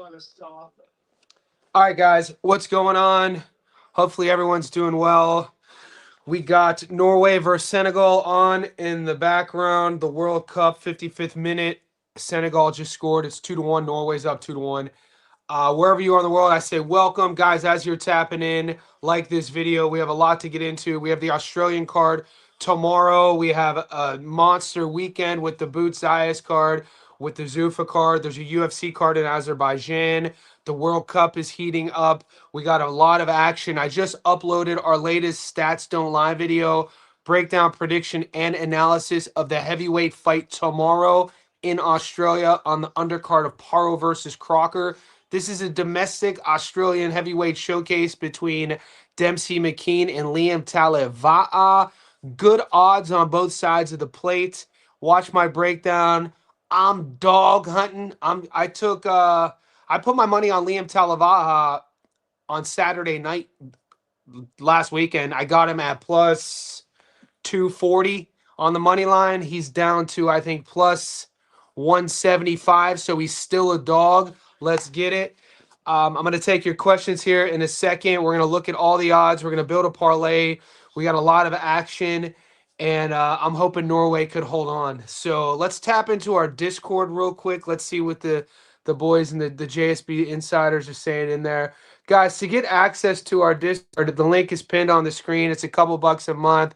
All right, guys, what's going on? Hopefully, everyone's doing well. We got Norway versus Senegal on in the background. The World Cup 55th minute. Senegal just scored. It's 2-1. Norway's up 2-1. Wherever you are in the world, I say welcome, guys. As you're tapping in, like this video. We have a lot to get into. We have the Australian card tomorrow. We have a monster weekend with the Boots Zayas card, with the Zuffa card. There's a UFC card in Azerbaijan. The World Cup is heating up. We got a lot of action. I just uploaded our latest Stats Don't Lie video, breakdown, prediction, and analysis of the heavyweight fight tomorrow in Australia on the undercard of Paro versus Crocker. This is a domestic Australian heavyweight showcase between Dempsey McKean and Liam Talava'a. Good odds on both sides of the plate. Watch my breakdown. I'm dog hunting. I put my money on Liam Talava'a on Saturday night last weekend. I got him at plus 240 on the money line. He's down to, I think, plus 175, so he's still a dog. Let's get it. I'm going to take your questions here in a second. We're going to look at all the odds. We're going to build a parlay. We got a lot of action, and I'm hoping Norway could hold on. So let's tap into our Discord real quick. Let's see what the boys and the JSB insiders are saying in there. Guys, to get access to our Discord, the link is pinned on the screen. It's a couple bucks a month.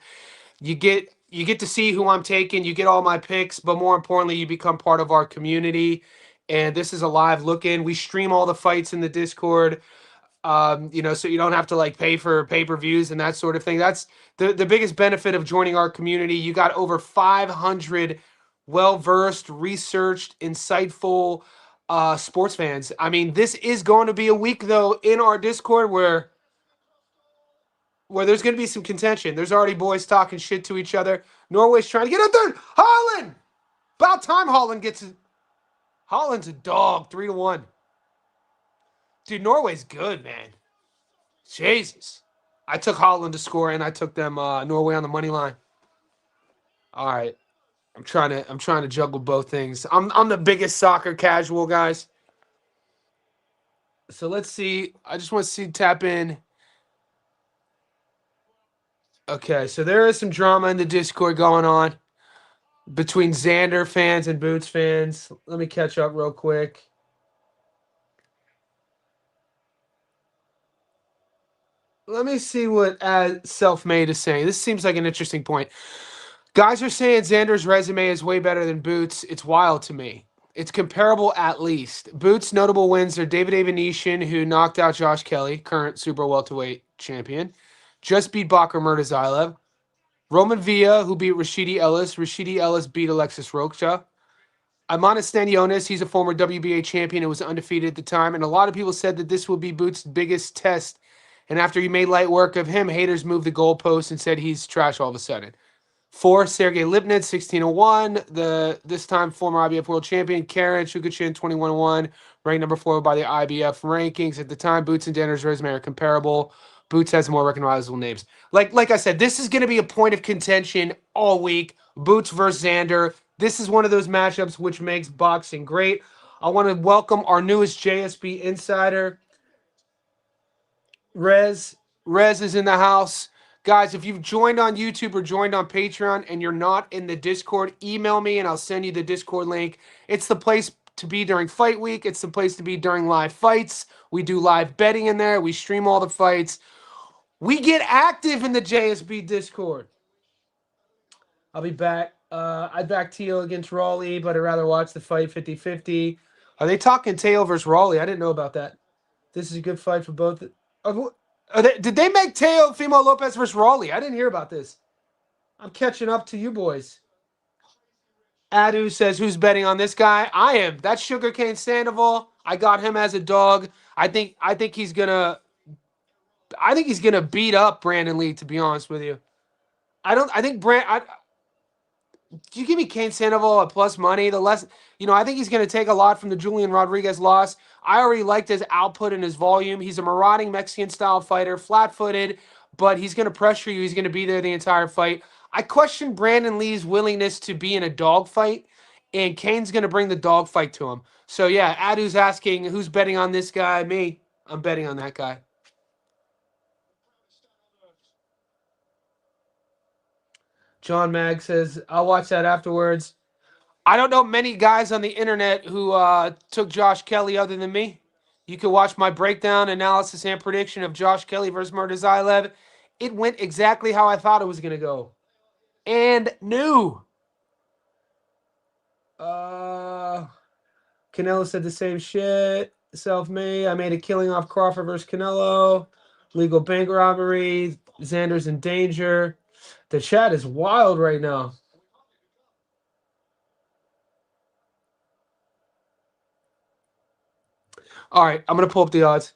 You get to see who I'm taking. You get all my picks, but more importantly, you become part of our community. And this is a live look-in. We stream all the fights in the Discord, so you don't have to like pay for pay-per-views and that sort of thing. That's the biggest benefit of joining our community. You got over 500 well-versed, researched, insightful sports fans. I mean, this is going to be a week, though, in our Discord where there's going to be some contention. There's already boys talking shit to each other. Norway's trying to get up there. Holland! About time Holland gets it. Holland's a dog, 3-1. Dude, Norway's good, man. Jesus. I took Holland to score, and I took them Norway on the money line. All right. I'm trying to juggle both things. I'm the biggest soccer casual, guys. So let's see. I just want to tap in. Okay, so there is some drama in the Discord going on between Xander fans and Boots fans. Let me catch up real quick. Let me see what Selfmade is saying. This seems like an interesting point. Guys are saying Xander's resume is way better than Boots. It's wild to me. It's comparable at least. Boots' notable wins are David Avanesian, who knocked out Josh Kelly, current super welterweight champion. Just beat Bakar Murtazayev. Roman Villa, who beat Rashidi Ellis. Rashidi Ellis beat Alexis Rocha. Imanis Stanionis, he's a former WBA champion and was undefeated at the time. And a lot of people said that this would be Boots' biggest test. And after he made light work of him, haters moved the goalpost and said he's trash all of a sudden. 4, Sergey Lipnitz, 16-01. This time former IBF world champion. Karen Shukachin, 21-1. Ranked number 4 by the IBF rankings. At the time, Boots and Xander's resume are comparable. Boots has more recognizable names. Like I said, this is going to be a point of contention all week. Boots versus Xander. This is one of those matchups which makes boxing great. I want to welcome our newest JSB insider, Rez. Rez is in the house. Guys, if you've joined on YouTube or joined on Patreon and you're not in the Discord, email me and I'll send you the Discord link. It's the place to be during fight week. It's the place to be during live fights. We do live betting in there. We stream all the fights. We get active in the JSB Discord. I'll be back. I'd back Teal against Raleigh, but I'd rather watch the fight 50-50. Are they talking Teal versus Raleigh? I didn't know about that. This is a good fight for both. Did they make Teo Fimo Lopez versus Raleigh? I didn't hear about this. I'm catching up to you boys. Adu says, who's betting on this guy? I am. That's Sugarcane Sandoval. I got him as a dog. I think he's gonna beat up Brandon Lee, to be honest with you. You give me Kane Sandoval at plus money, the less, I think he's going to take a lot from the Julian Rodriguez loss. I already liked his output and his volume. He's a marauding Mexican-style fighter, flat-footed, but he's going to pressure you. He's going to be there the entire fight. I question Brandon Lee's willingness to be in a dogfight and Kane's going to bring the dogfight to him. So, yeah, Adu's asking who's betting on this guy. Me. I'm betting on that guy. John Mag says, I'll watch that afterwards. I don't know many guys on the internet who took Josh Kelly other than me. You can watch my breakdown, analysis, and prediction of Josh Kelly versus Murtazaev. It went exactly how I thought it was going to go. And new. Canelo said the same shit. Self-made. I made a killing off Crawford versus Canelo. Legal bank robbery. Xander's in danger. The chat is wild right now. All right, I'm going to pull up the odds.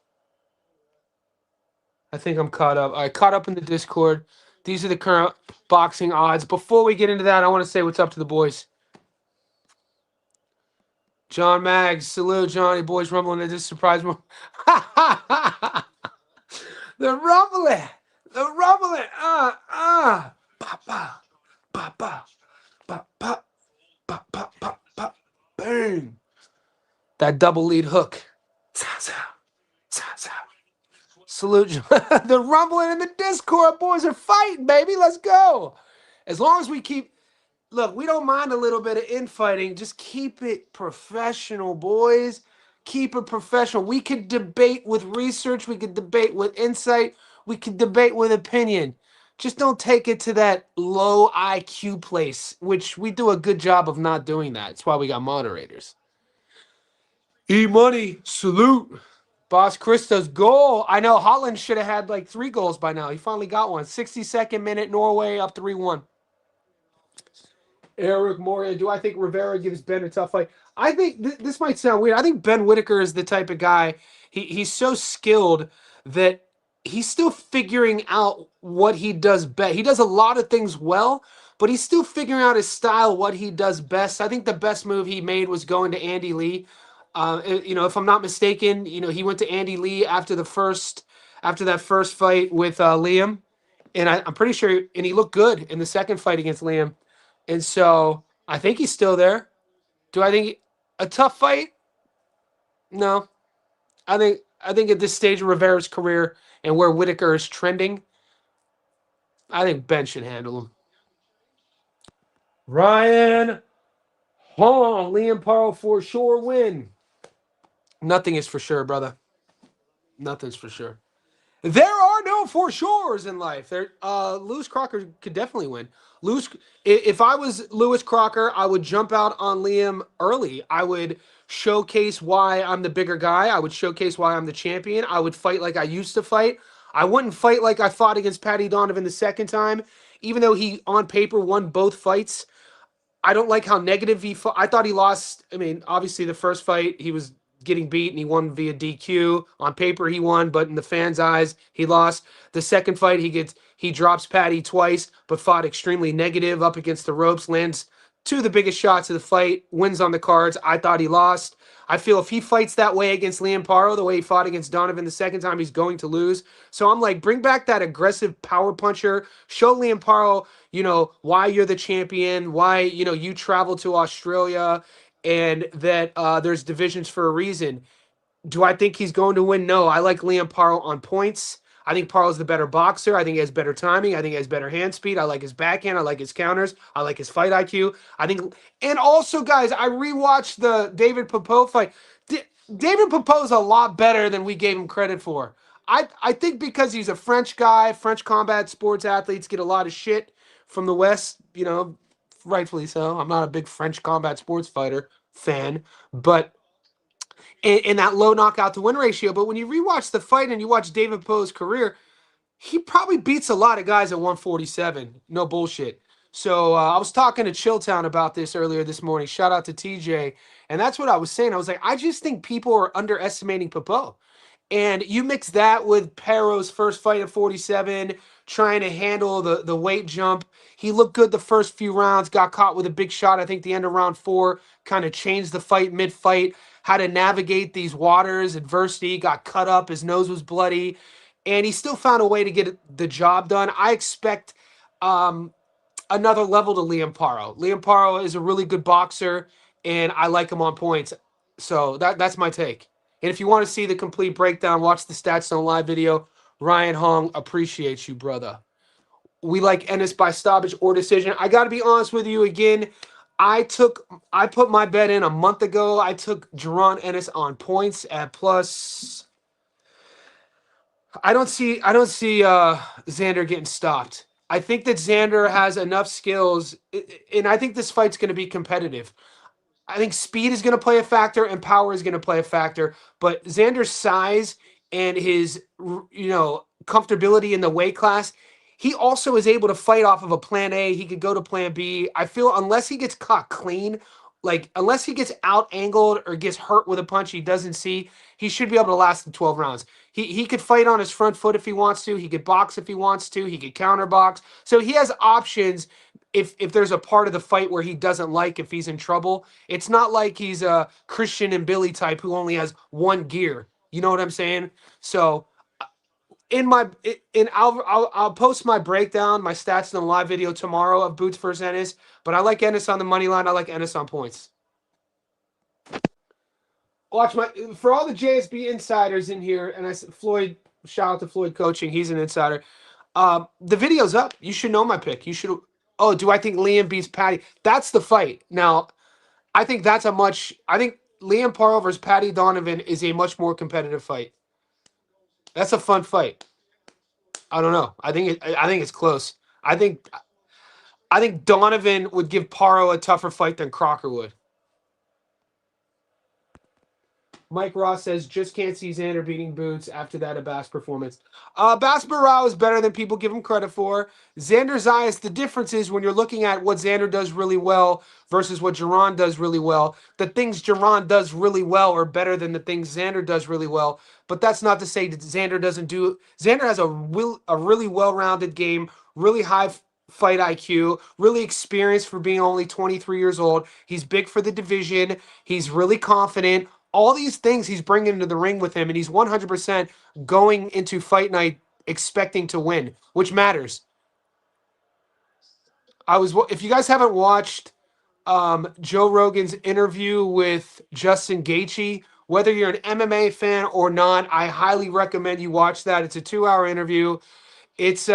I think I'm caught up. I caught up in the Discord. These are the current boxing odds. Before we get into that, I want to say what's up to the boys. John Maggs, salute, Johnny. Boys rumbling at this surprise moment. The rumbling. The rumbling. Pa, pa, pa, pa, pa, pa, pa, pa, pa, pa. Boom. That double lead hook. Salute. The rumbling in the Discord. Boys are fighting, baby. Let's go. As long as we keep... Look, we don't mind a little bit of infighting. Just keep it professional, boys. Keep it professional. We could debate with research. We could debate with insight. We could debate with opinion. Just don't take it to that low IQ place, which we do a good job of not doing that. That's why we got moderators. E-Money, salute. Boss Christo's goal. I know Holland should have had like 3 goals by now. He finally got one. 62nd minute, Norway up 3-1. Eric Moria, do I think Rivera gives Ben a tough fight? I think this might sound weird. I think Ben Whitaker is the type of guy. He's so skilled that he's still figuring out what he does best. He does a lot of things well, but he's still figuring out his style, what he does best. I think the best move he made was going to Andy Lee. If I'm not mistaken, he went to Andy Lee after that first fight with Liam, and I'm pretty sure, and he looked good in the second fight against Liam. And so I think he's still there. Do I think a tough fight? No. I think at this stage of Rivera's career and where Whitaker is trending, I think Ben should handle him. Ryan Hong, Liam Paro for sure win. Nothing is for sure, brother. Nothing's for sure. There are no for sures in life. Lewis Crocker could definitely win. If I was Lewis Crocker, I would jump out on Liam early. I would showcase why I'm the bigger guy. I would showcase why I'm the champion. I would fight like I used to fight. I wouldn't fight like I fought against Paddy Donovan the second time, even though he on paper won both fights. I don't like how negative he fought. I thought he lost. I mean, obviously the first fight he was getting beat and he won via DQ. On paper he won, but in the fans' eyes he lost. The second fight he drops Paddy twice, but fought extremely negative up against the ropes, lands 2 of the biggest shots of the fight, wins on the cards. I thought he lost. I feel if he fights that way against Liam Paro, the way he fought against Donovan the second time, he's going to lose. So I'm like, bring back that aggressive power puncher. Show Liam Paro, why you're the champion, why, you travel to Australia, and that there's divisions for a reason. Do I think he's going to win? No. I like Liam Paro on points. I think Paro's the better boxer. I think he has better timing. I think he has better hand speed. I like his backhand. I like his counters. I like his fight IQ. And also, guys, I rewatched the David Popot fight. David Popot's a lot better than we gave him credit for. I think because he's a French guy, French combat sports athletes get a lot of shit from the West, rightfully so. I'm not a big French combat sports fighter fan, but in that low knockout to win ratio. But when you rewatch the fight and you watch David Poe's career, he probably beats a lot of guys at 147. No bullshit. So I was talking to Chilltown about this earlier this morning. Shout out to TJ. And that's what I was saying. I was like, I just think people are underestimating Popo. And you mix that with Paro's first fight at 47, trying to handle the weight jump. He looked good the first few rounds, got caught with a big shot. I think the end of round 4 kind of changed the fight mid-fight, how to navigate these waters, adversity, got cut up, his nose was bloody, and he still found a way to get the job done. I expect another level to Liam Paro. Liam Paro is a really good boxer. and I like him on points. So that's my take. And if you want to see the complete breakdown, watch the Stats on Live video. Ryan Hong, appreciates you, brother. We like Ennis by stoppage or decision. I got to be honest with you again. I put my bet in a month ago. I took Jaron Ennis on points at plus. I don't see Xander getting stopped. I think that Xander has enough skills, and I think this fight's going to be competitive. I think speed is going to play a factor and power is going to play a factor, but Xander's size and his comfortability in the weight class, he also is able to fight off of a plan A. He could go to plan B. I feel unless he gets caught clean, like unless he gets out angled or gets hurt with a punch he doesn't see, he should be able to last the 12 rounds. He could fight on his front foot if he wants to. He could box if he wants to. He could counter box. So he has options if there's a part of the fight where he doesn't like, if he's in trouble. It's not like he's a Christian and Billy type who only has one gear. You know what I'm saying? So I'll post my breakdown, my stats in the live video tomorrow of Boots versus Ennis. But I like Ennis on the money line. I like Ennis on points. Watch for all the JSB insiders in here, and I said Floyd. Shout out to Floyd Coaching. He's an insider. The video's up. You should know my pick. You should. Oh, do I think Liam beats Patty? That's the fight. Now, I think I think Liam Paro versus Patty Donovan is a much more competitive fight. That's a fun fight. I don't know. I think it's close. I think Donovan would give Paro a tougher fight than Crocker would. Mike Ross says, just can't see Xander beating Boots after that Abbas performance. Abbas Barao is better than people give him credit for. Xander Zayas, the difference is when you're looking at what Xander does really well versus what Jaron does really well, the things Jaron does really well are better than the things Xander does really well. But that's not to say that Xander doesn't do. Xander has a really well-rounded game, really high fight IQ, really experienced for being only 23 years old. He's big for the division. He's really confident. All these things he's bringing into the ring with him, and he's 100% going into fight night expecting to win, which matters. If you guys haven't watched Joe Rogan's interview with Justin Gaethje, whether you're an MMA fan or not, I highly recommend you watch that. It's a 2-hour interview. It's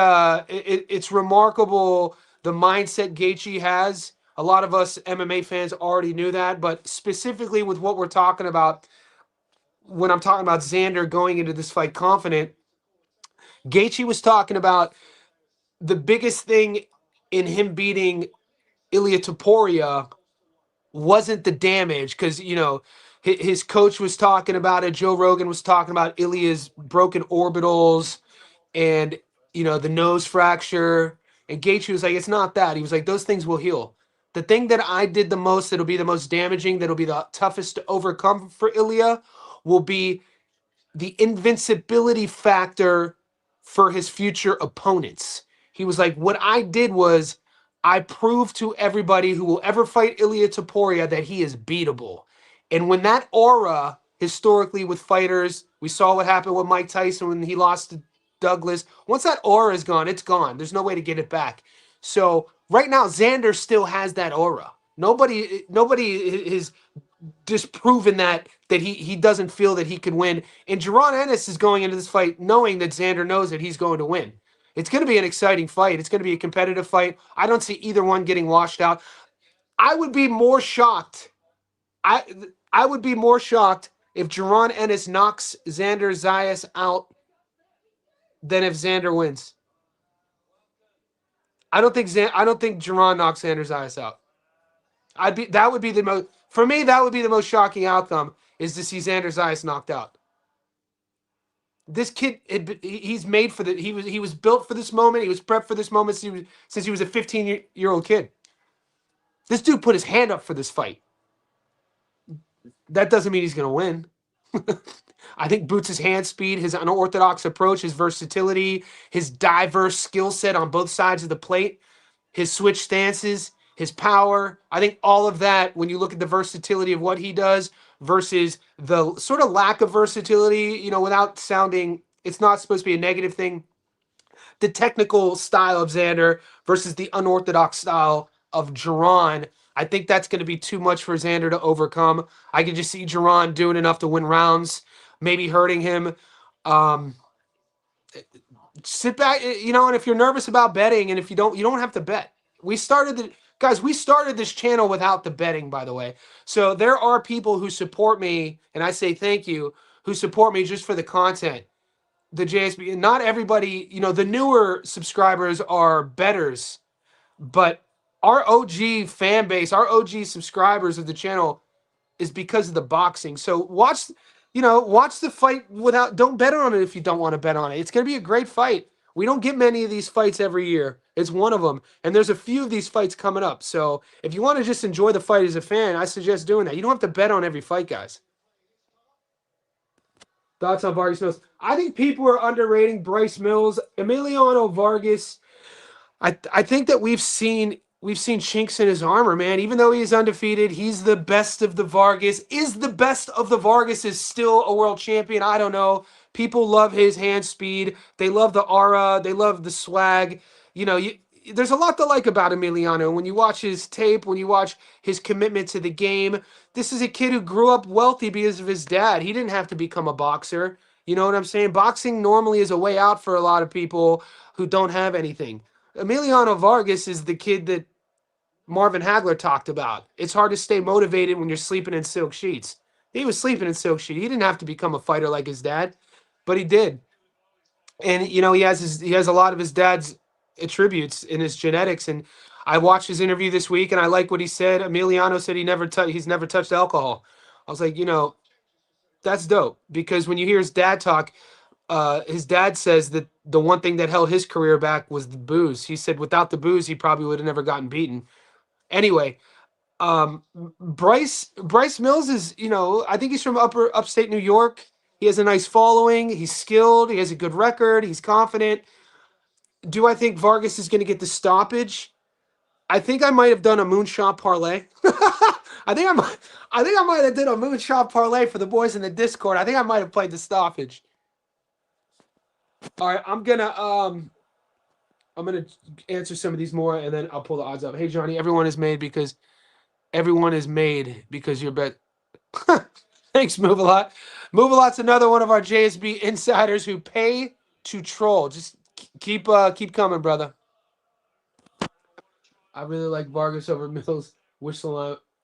remarkable the mindset Gaethje has. A lot of us MMA fans already knew that, but specifically with what we're talking about, when I'm talking about Xander going into this fight confident, Gaethje was talking about the biggest thing in him beating Ilia Topuria wasn't the damage, because his coach was talking about it. Joe Rogan was talking about Ilia's broken orbitals and the nose fracture, and Gaethje was like, it's not that. He was like, those things will heal. The thing that I did the most, that'll be the most damaging, that'll be the toughest to overcome for Ilia, will be the invincibility factor for his future opponents. He was like, what I did was I proved to everybody who will ever fight Ilia Topuria that he is beatable. And when that aura, historically with fighters, we saw what happened with Mike Tyson when he lost to Douglas. Once that aura is gone, it's gone. There's no way to get it back. So right now, Xander still has that aura. Nobody is disproven that he doesn't feel that he can win. And Jaron Ennis is going into this fight knowing that Xander knows that he's going to win. It's going to be an exciting fight. It's going to be a competitive fight. I don't see either one getting washed out. I would be more shocked. I would be more shocked if Jaron Ennis knocks Xander Zayas out than if Xander wins. I don't think Jaron knocks Xander Zayas out. That would be the most, for me, that would be the most shocking outcome, is to see Xander Zayas knocked out. This kid, he's made for he was built for this moment. He was prepped for this moment since he was a 15-year-old kid. This dude put his hand up for this fight. That doesn't mean he's going to win. I think Boots' hand speed, his unorthodox approach, his versatility, his diverse skill set on both sides of the plate, his switch stances, his power. I think all of that, when you look at the versatility of what he does versus the sort of lack of versatility, without sounding, it's not supposed to be a negative thing, the technical style of Xander versus the unorthodox style of Jaron. I think that's going to be too much for Xander to overcome. I can just see Jerron doing enough to win rounds, maybe hurting him. Um, Sit back, and if you're nervous about betting, and if you don't have to bet. We started this channel without the betting, by the way. So there are people who support me, and I say thank you, who support me just for the content. The JSB, not everybody, the newer subscribers are betters, but our OG fan base, our OG subscribers of the channel is because of the boxing. So watch the fight without, don't bet on it if you don't want to bet on it. It's going to be a great fight. We don't get many of these fights every year. It's one of them. And there's a few of these fights coming up. So if you want to just enjoy the fight as a fan, I suggest doing that. You don't have to bet on every fight, guys. Thoughts on Vargas Mills? I think people are underrating Bryce Mills. Emiliano Vargas, I think that we've seen chinks in his armor, man. Even though he's undefeated, he's the best of the Vargas. Is the best of the Vargas is still a world champion? I don't know. People love his hand speed. They love the aura. They love the swag. There's a lot to like about Emiliano. When you watch his tape, when you watch his commitment to the game, this is a kid who grew up wealthy because of his dad. He didn't have to become a boxer. You know what I'm saying? Boxing normally is a way out for a lot of people who don't have anything. Emiliano Vargas is the kid that Marvin Hagler talked about. It's hard to stay motivated when you're sleeping in silk sheets. He was sleeping in silk sheets. He didn't have to become a fighter like his dad, but he did. And he has a lot of his dad's attributes in his genetics. And I watched his interview this week, and I like what he said. Emiliano said he's never touched alcohol. I was like, that's dope, because when you hear his dad talk, his dad says that the one thing that held his career back was the booze. He said without the booze, he probably would have never gotten beaten. Anyway, Bryce Mills is, I think he's from upstate New York. He has a nice following. He's skilled. He has a good record. He's confident. Do I think Vargas is going to get the stoppage? I think I might have done a moonshot parlay. I think I might have done a moonshot parlay for the boys in the Discord. I think I might have played the stoppage. All right, I'm gonna answer some of these more, and then I'll pull the odds up. Hey Johnny, everyone is made because you're bet. Thanks, Move a Lot. Move a Lot's another one of our JSB insiders who pay to troll. Just keep coming, brother. I really like Vargas over Mills.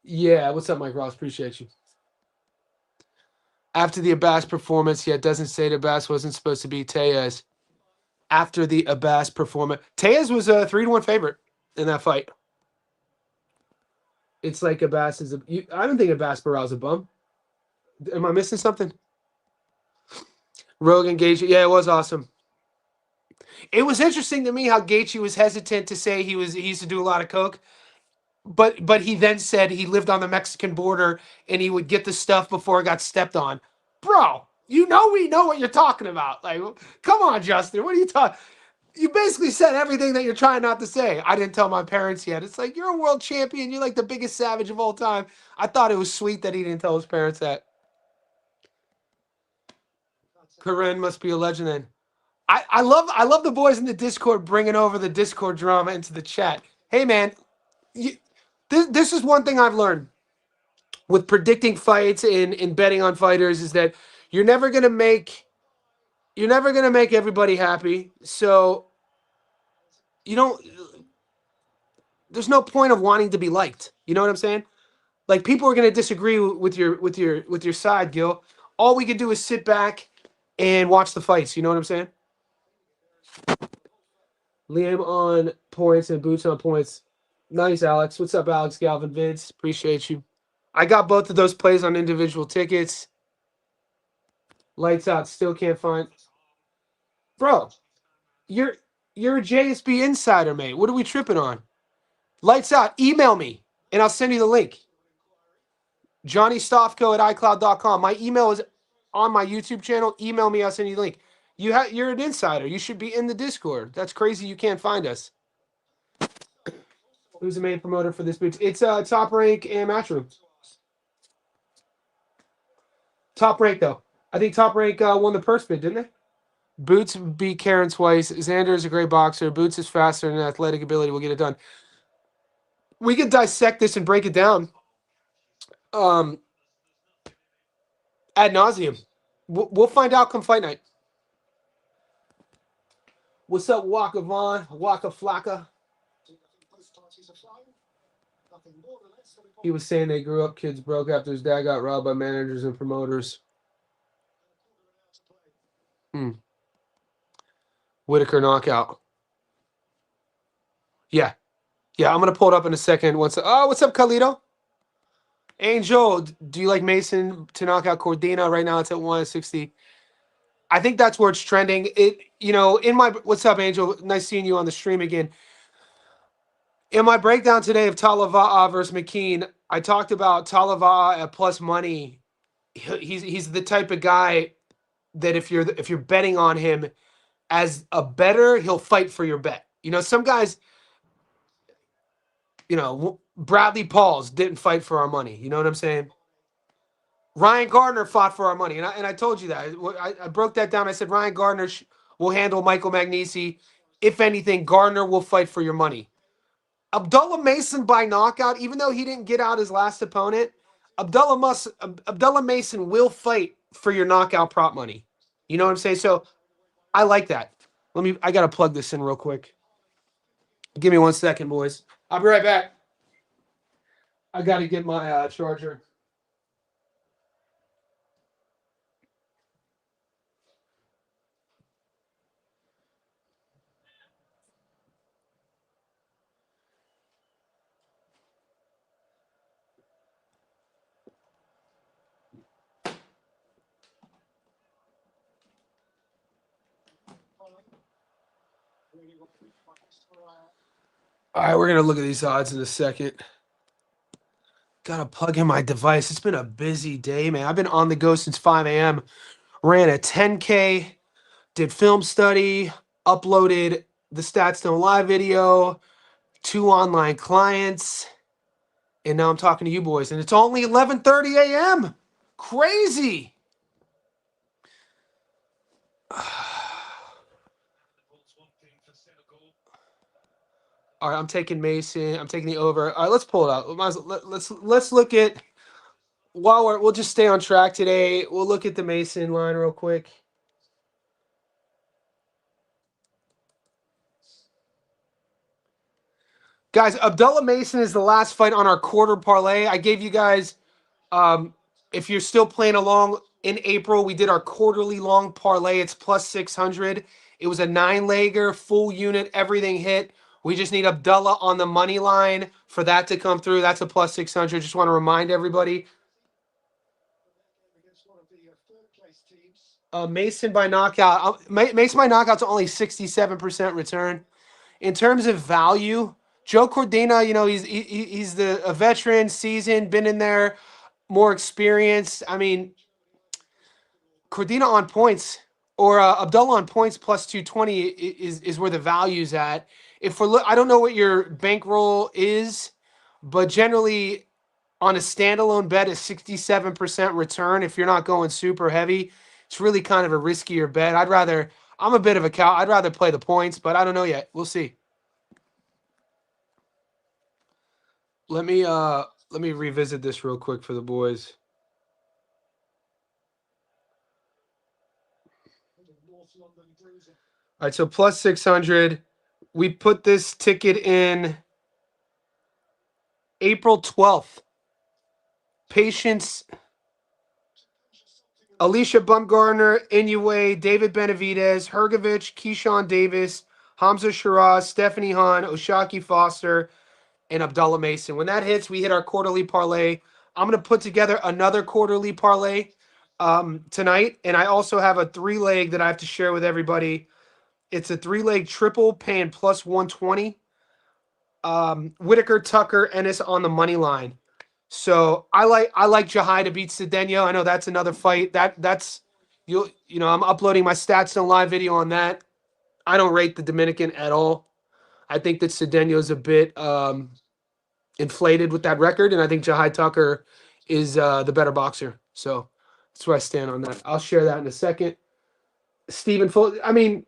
Yeah, what's up, Mike Ross? Appreciate you. After the Abbas performance, it doesn't say that Abbas wasn't supposed to be Zayas. After the Abbas performance, Zayas was a 3-1 favorite in that fight. It's like Abbas is I don't think Abbas Barrow's a bum. Am I missing something? Rogan Gaethje, yeah, it was awesome. It was interesting to me how Gaethje was hesitant to say he used to do a lot of coke, but he then said he lived on the Mexican border and he would get the stuff before it got stepped on. Bro, we know what you're talking about. Like, come on, Justin, what are you talking? You basically said everything that you're trying not to say. I didn't tell my parents yet. It's like, you're a world champion. You're like the biggest savage of all time. I thought it was sweet that he didn't tell his parents that. Corinne must be a legend then. I love the boys in the Discord bringing over the Discord drama into the chat. Hey man, this is one thing I've learned with predicting fights and betting on fighters is that you're never gonna make everybody happy. So there's no point of wanting to be liked. You know what I'm saying? Like, people are gonna disagree with your side, Gil. All we can do is sit back and watch the fights. You know what I'm saying? Liam on points and Boots on points. Nice, Alex. What's up, Alex Galvin Vince? Appreciate you. I got both of those plays on individual tickets. Lights out. Still can't find. Bro, you're a JSB insider, mate. What are we tripping on? Lights out. Email me, and I'll send you the link. JohnnyStoffco@iCloud.com. My email is on my YouTube channel. Email me. I'll send you the link. You're an insider. You should be in the Discord. That's crazy. You can't find us. Who's the main promoter for this boots? It's Top Rank and Matchroom. Top Rank though. I think Top Rank won the purse bid, didn't they? Boots beat Karen twice. Xander is a great boxer. Boots is faster and athletic ability will get it done. we could dissect this and break it down ad nauseum. We'll find out come fight night. What's up, Waka Vaughn? Waka Flocka? He was saying they grew up kids broke after his dad got robbed by managers and promoters. Whitaker knockout. Yeah. Yeah, I'm going to pull it up in a second. What's up, Carlito? Angel, do you like Mason to knock out Cordina? Right now it's at 160. I think that's where it's trending. What's up, Angel? Nice seeing you on the stream again. In my breakdown today of Talava'a versus McKean, I talked about Talava'a at plus money. He's the type of guy that if you're betting on him as a bettor, he'll fight for your bet. Some guys, Bradley Pauls didn't fight for our money. You know what I'm saying? Ryan Gardner fought for our money, and I told you that. I broke that down. I said Ryan Gardner will handle Michael Magnesi. If anything, Gardner will fight for your money. Abdullah Mason by knockout, even though he didn't get out his last opponent, Abdullah Mason will fight for your knockout prop money. You know what I'm saying? So I like that. I gotta plug this in real quick. Give me 1 second, boys. I'll be right back. I gotta get my charger. All right, we're going to look at these odds in a second. Got to plug in my device. It's been a busy day, man. I've been on the go since 5 a.m. Ran a 10K, did film study, uploaded the Stats Don't Lie video, 2 online clients, and now I'm talking to you boys. And it's only 11:30 a.m. Crazy. All right, I'm taking Mason. I'm taking the over. All right, let's pull it out. Let's look at we'll just stay on track today. We'll look at the Mason line real quick. Guys, Abdullah Mason is the last fight on our quarter parlay. I gave you guys, if you're still playing along in April, we did our quarterly long parlay. It's plus 600. It was a 9-legger, full unit, everything hit. We just need Abdullah on the money line for that to come through. That's a plus 600. Just want to remind everybody. Mason by knockout. Mason by knockout's only 67% return. In terms of value, Joe Cordina, he's a veteran, seasoned, been in there, more experienced. I mean, Cordina on points or Abdullah on points plus 220 is where the value's at. I don't know what your bankroll is, but generally on a standalone bet, a 67% return. If you're not going super heavy, it's really kind of a riskier bet. I'm a bit of a cow. I'd rather play the points, but I don't know yet. We'll see. Let me revisit this real quick for the boys. All right, so plus 600. We put this ticket in April 12th. Patience, Alicia Bumgarner, Inoue, David Benavidez, Hergovich, Keyshawn Davis, Hamza Shiraz, Stephanie Hahn, Oshaki Foster, and Abdullah Mason. When that hits, we hit our quarterly parlay. I'm going to put together another quarterly parlay tonight, and I also have a 3-leg that I have to share with everybody. It's a 3-leg triple paying plus 120. Whitaker, Tucker, Ennis on the money line. So I like Jahai to beat Cedeno. I know that's another fight. That's I'm uploading my Stats Don't Lie video on that. I don't rate the Dominican at all. I think that Cedeno's a bit inflated with that record, and I think Jahai Tucker is the better boxer. So that's where I stand on that. I'll share that in a second. Stephen Full. I mean,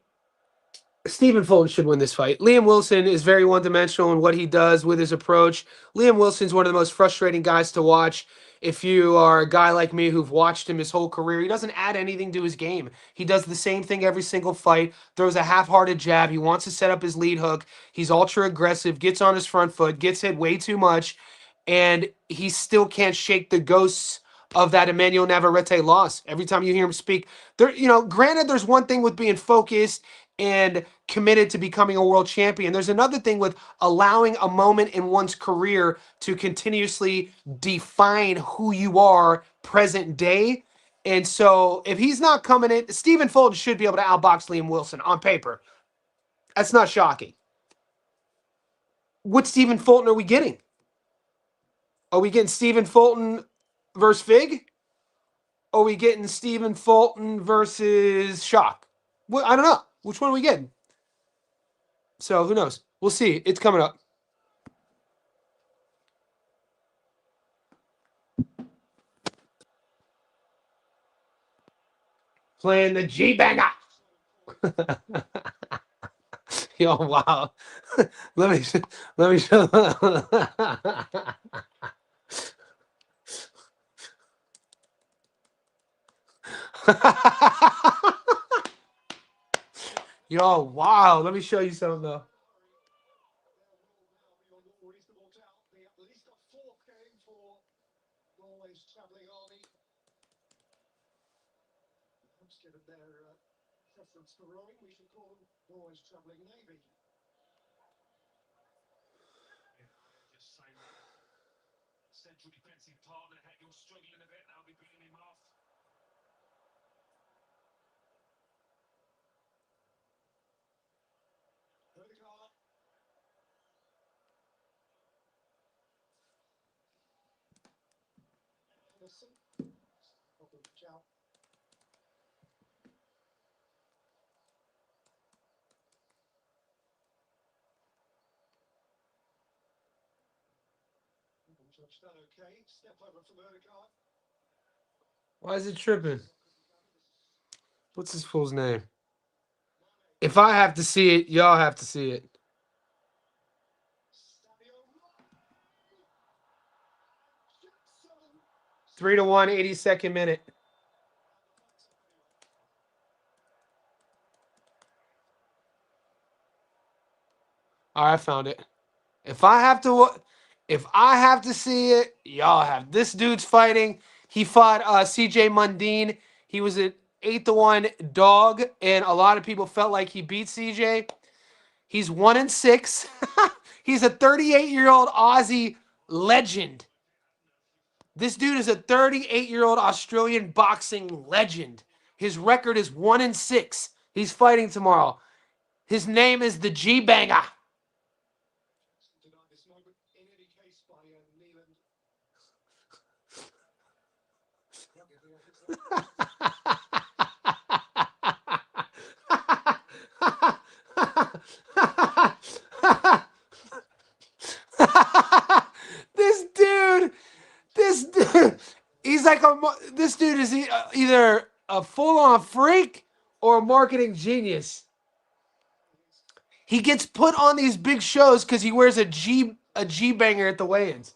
Stephen Fulton should win this fight. Liam Wilson is very one-dimensional in what he does with his approach. Liam Wilson's one of the most frustrating guys to watch. If you are a guy like me who've watched him his whole career, he doesn't add anything to his game. He does the same thing every single fight, throws a half-hearted jab. He wants to set up his lead hook. He's ultra aggressive, gets on his front foot, gets hit way too much, and he still can't shake the ghosts of that Emmanuel Navarrete loss. Every time you hear him speak, there, granted, there's one thing with being focused and committed to becoming a world champion. There's another thing with allowing a moment in one's career to continuously define who you are present day. And so if he's not coming in, Stephen Fulton should be able to outbox Liam Wilson on paper. That's not shocking. What Stephen Fulton are we getting? Are we getting Stephen Fulton versus Fig? Are we getting Stephen Fulton versus Shock? Well, I don't know. Which one are we getting? So who knows? We'll see. It's coming up. Playing the G-Banger. Yo, wow. let me show. Yo, wow. Let me show you something though. Preference for rowing, we should call them always travelling navy. Just saying, central defensive partner, you're struggling a bit, I'll be bringing him off. Why is it tripping? What's this fool's name? If I have to see it, y'all have to see it. Three to 1, 82nd minute. All right, I found it. If I have to see it, y'all have. This dude's fighting. He fought CJ Mundine. He was an 8-1 dog, and a lot of people felt like he beat CJ. He's 1-6. He's a 38-year-old Aussie legend. This dude is a 38-year-old Australian boxing legend. His record is 1-6. He's fighting tomorrow. His name is the G-Banger. This dude, he's like this dude is either a full-on freak or a marketing genius. He gets put on these big shows because he wears a G-Banger at the weigh-ins.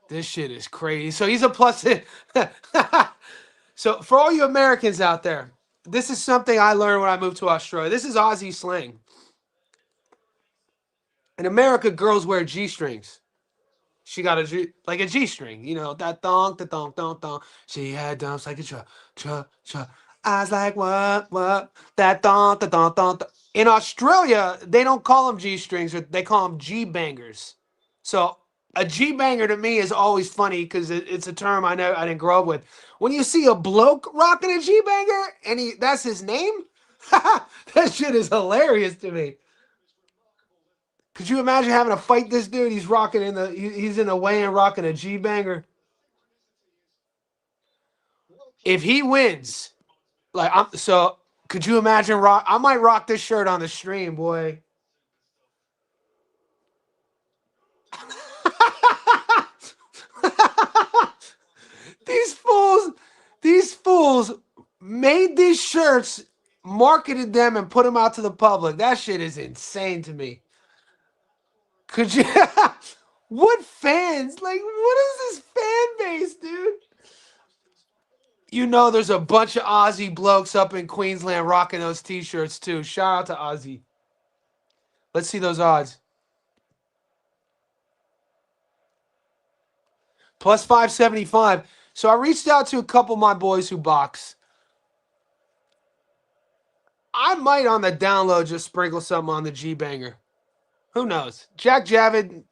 This shit is crazy. So he's a plus. So for all you Americans out there, this is something I learned when I moved to Australia. This is Aussie slang. In America, girls wear G-strings. She got a G-string, that thong, the thong, thong, thong. She had dumps like a cha. Eyes like what, that thong, the thong, thong. In Australia, they don't call them G-strings, they call them G-bangers. So a G-banger to me is always funny because it's a term I didn't grow up with. When you see a bloke rocking a G-banger and that's his name, that shit is hilarious to me. Could you imagine having to fight this dude? He's rocking he's in the weigh-in rocking a G-banger. If he wins, could you imagine I might rock this shirt on the stream, boy. these fools made these shirts, marketed them, and put them out to the public. That shit is insane to me. Could you? What fans? Like, what is this fan base, dude? You know, there's a bunch of Aussie blokes up in Queensland rocking those T-shirts too. Shout out to Aussie. Let's see those odds. Plus 575. So I reached out to a couple of my boys who box. I might on the download just sprinkle something on the G-Banger. Who knows? Jack Javid,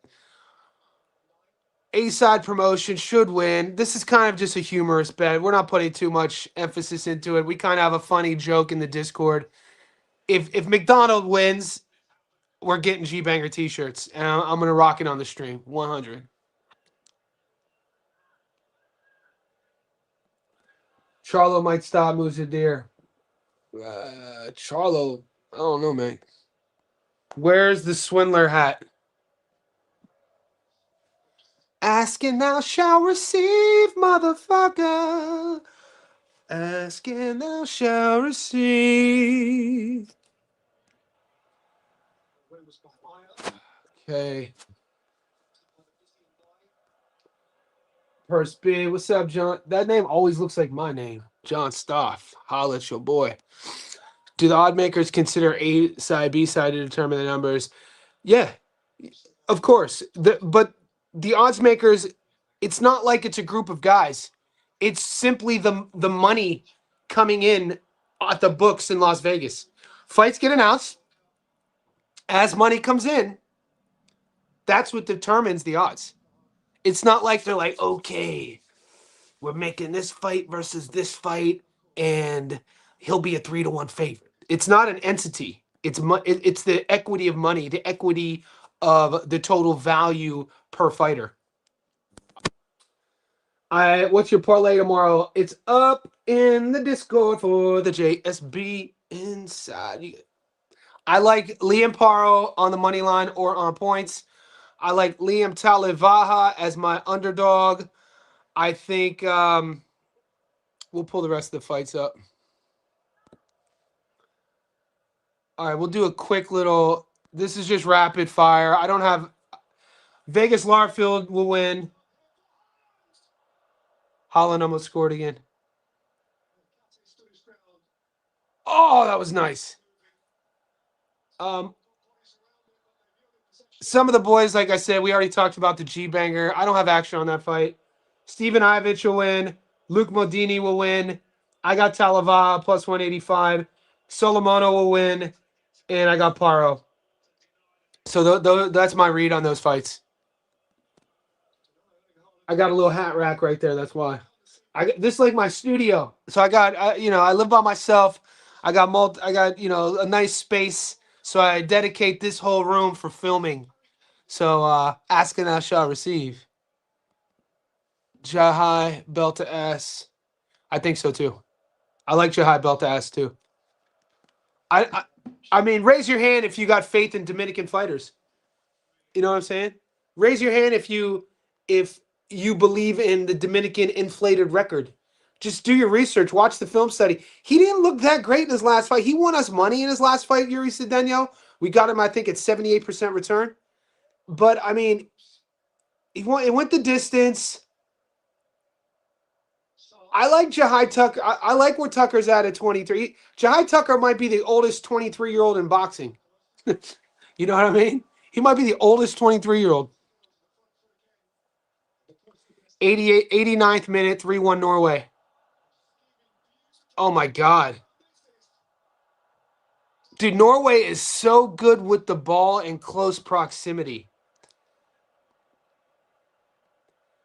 A-side promotion, should win. This is kind of just a humorous bet. We're not putting too much emphasis into it. We kind of have a funny joke in the Discord. If McDonald wins, we're getting G-Banger T-shirts. And I'm going to rock it on the stream. 100. Charlo might stop Muzadir. Charlo, I don't know, man. Where's the Swindler hat? Asking thou shall receive, motherfucker. Asking thou shall receive. Okay. Purse B, what's up, John? That name always looks like my name. John Stoff. Holla at your boy. Do the odd makers consider A side, B side to determine the numbers? Yeah, of course. But the odds makers, it's not like it's a group of guys. It's simply the money coming in at the books in Las Vegas. Fights get announced. As money comes in, that's what determines the odds. It's not like they're like, okay, we're making this fight versus this fight, and he'll be a 3-1 favorite. It's not an entity. It's the equity of money, the equity of the total value per fighter. What's your parlay tomorrow? It's up in the Discord for the JSB inside. I like Liam Paro on the money line or on points. I like Liam Talivaha as my underdog. I think we'll pull the rest of the fights up. All right, we'll do a quick little. This is just rapid fire. I don't have. Vegas Larfield will win. Holland almost scored again. Oh, that was nice. Some of the boys, like I said, we already talked about the G-Banger. I don't have action on that fight. Steven Ivich will win. Luke Modini will win. I got Talava plus 185. Solomano will win. And I got Paro. So that's my read on those fights. I got a little hat rack right there. That's why. This is like my studio. So I got, I live by myself. I got a nice space. So I dedicate this whole room for filming. So ask and I shall receive. Jahai belt to ass. I think so too. I like Jahai belt to ass too. I mean, raise your hand if you got faith in Dominican fighters. You know what I'm saying? Raise your hand if you believe in the Dominican inflated record. Just do your research. Watch the film study. He didn't look that great in his last fight. He won us money in his last fight, Yuri Cedeno. We got him, I think, at 78% return. But, I mean, it went the distance. I like Jahai Tucker. I like where Tucker's at 23. Jahai Tucker might be the oldest 23-year-old in boxing. You know what I mean? He might be the oldest 23-year-old. 89th minute, 3-1 Norway. Oh, my God. Dude, Norway is so good with the ball in close proximity.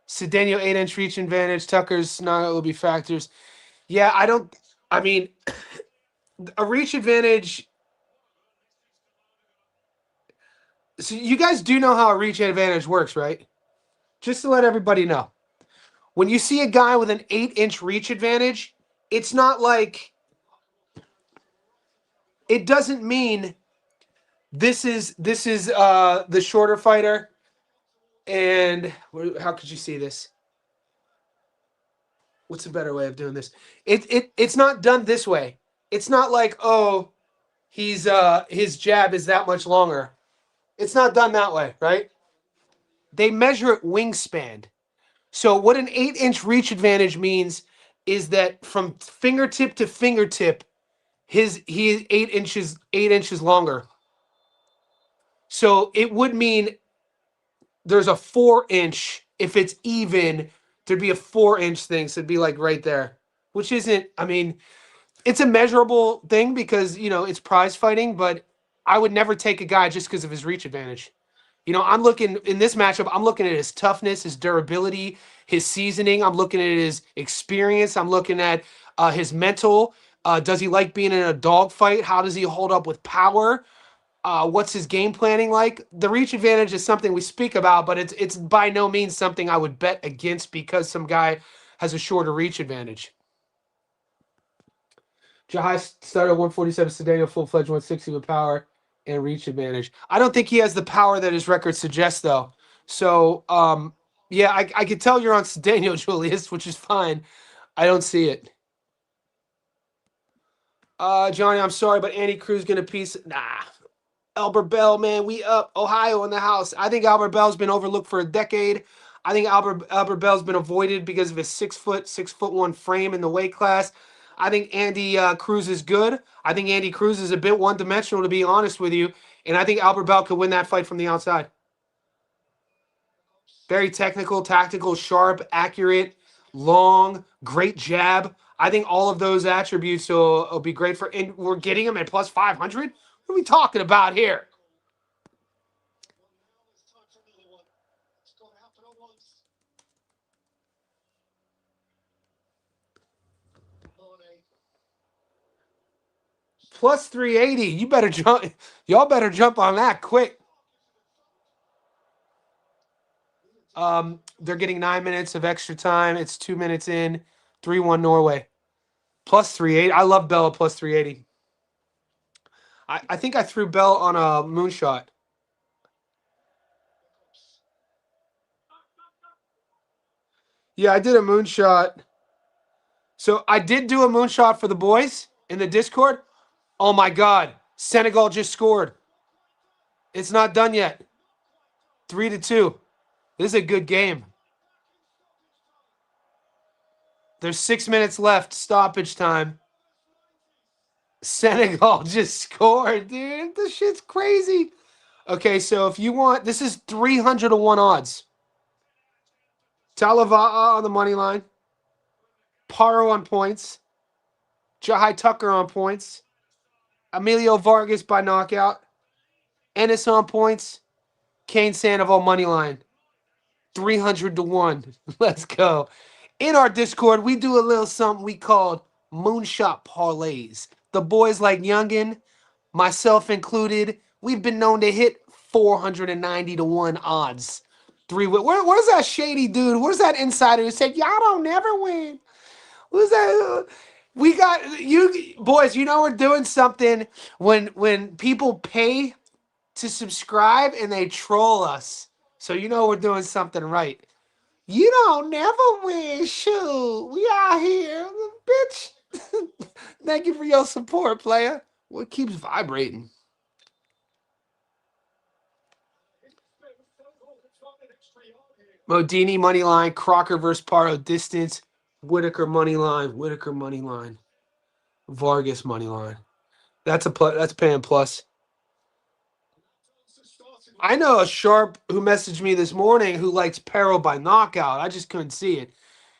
Cedeno 8-inch reach advantage. Tucker's not will be factors. Yeah, I mean, a reach advantage. So you guys do know how a reach advantage works, right? Just to let everybody know. When you see a guy with an 8-inch reach advantage, it's not like, it doesn't mean this is the shorter fighter. And how could you see this? what's a better way of doing this? It's not done this way. It's not like, oh, he's his jab is that much longer. It's not done that way, right? They measure it wingspan. So what an 8-inch reach advantage means is that from fingertip to fingertip, he is 8 inches longer. So it would mean there's a 4-inch. If it's even, there'd be a 4-inch thing. So it'd be like right there, which isn't. I mean, it's a measurable thing because it's prize fighting, but I would never take a guy just because of his reach advantage. I'm looking in this matchup. I'm looking at his toughness, his durability, his seasoning. I'm looking at his experience. I'm looking at his mental. Does he like being in a dogfight? How does he hold up with power? What's his game planning like? The reach advantage is something we speak about, but it's by no means something I would bet against because some guy has a shorter reach advantage. Jahai started 147, Cedeno full-fledged 160 with power and reach advantage. I don't think he has the power that his record suggests, though. So, yeah, I could tell you're on Cedeno, Julius, which is fine. I don't see it. Johnny, I'm sorry, but Andy Cruz gonna piece. Nah, Albert Bell, man, we up. Ohio in the house. I think Albert Bell's been overlooked for a decade. I think Albert Bell's been avoided because of his 6'1" frame in the weight class. I think Andy Cruz is good. I think Andy Cruz is a bit one-dimensional, to be honest with you. And I think Albert Bell could win that fight from the outside. Very technical, tactical, sharp, accurate, long, great jab. I think all of those attributes will be great for. And we're getting him at plus 500. What are we talking about here? Plus 380. You better jump. Y'all better jump on that quick. They're getting 9 minutes of extra time. It's 2 minutes in. 3-1 Norway. Plus 380. I love Bell at plus 380. I think I threw Bell on a moonshot. Yeah, I did a moonshot. So I did do a moonshot for the boys in the Discord. Oh my God. Senegal just scored. It's not done yet. 3-2. This is a good game. There's 6 minutes left. Stoppage time. Senegal just scored, dude. This shit's crazy. Okay, so if you want, this is 300 to 1 odds. Talava'a on the money line. Paro on points. Jahai Tucker on points. Emilio Vargas by knockout. Ennis on points. Kane Sandoval money line. 300 to 1. Let's go. In our Discord, we do a little something we called moonshot parlays. The boys like Youngin, myself included, we've been known to hit 490 to 1 odds. Where's that shady dude? Where's that insider who said, y'all don't never win? Who's that? We got you boys, we're doing something when people pay to subscribe and they troll us. So we're doing something right. You don't never win. Shoot, we out here, bitch. Thank you for your support, player. What keeps vibrating? Modini money line, Crocker versus Paro distance, Whitaker money line, Vargas money line. That's paying plus. I know a sharp who messaged me this morning who likes Paro by knockout. I just couldn't see it.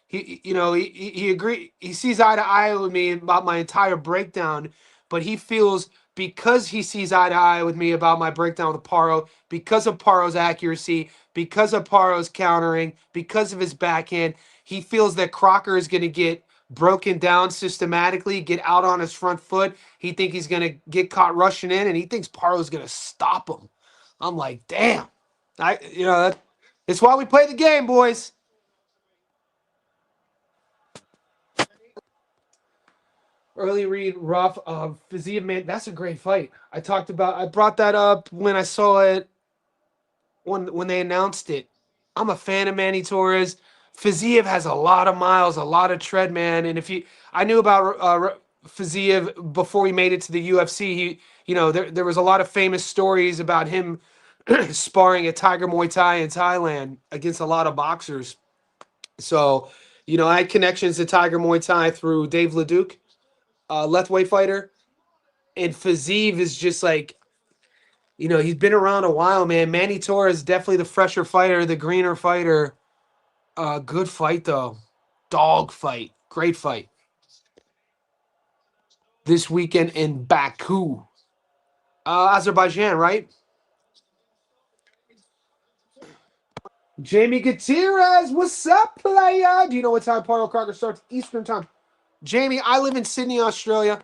He agreed. He sees eye to eye with me about my entire breakdown, but he feels because he sees eye to eye with me about my breakdown with Paro, because of Paro's accuracy, because of Paro's countering, because of his backhand, he feels that Crocker is going to get broken down systematically, get out on his front foot. He thinks he's going to get caught rushing in, and he thinks Paro's going to stop him. I'm like, damn. That's why we play the game, boys. Early read, rough, Fiziev, man, that's a great fight. I brought that up when I saw it when they announced it. I'm a fan of Manny Torres. Fiziev has a lot of miles, a lot of tread, man. And if I knew about Fiziev before he made it to the UFC. There was a lot of famous stories about him sparring at Tiger Muay Thai in Thailand against a lot of boxers. So, I had connections to Tiger Muay Thai through Dave Leduc, Lethway fighter. And Fiziev is just like, he's been around a while, man. Manny Torres is definitely the fresher fighter, the greener fighter. Good fight, though. Dog fight. Great fight. This weekend in Baku, Azerbaijan, right? Jamie Gutierrez, what's up, playa? Do you know what time Paro Crocker starts? Eastern time. Jamie, I live in Sydney, Australia.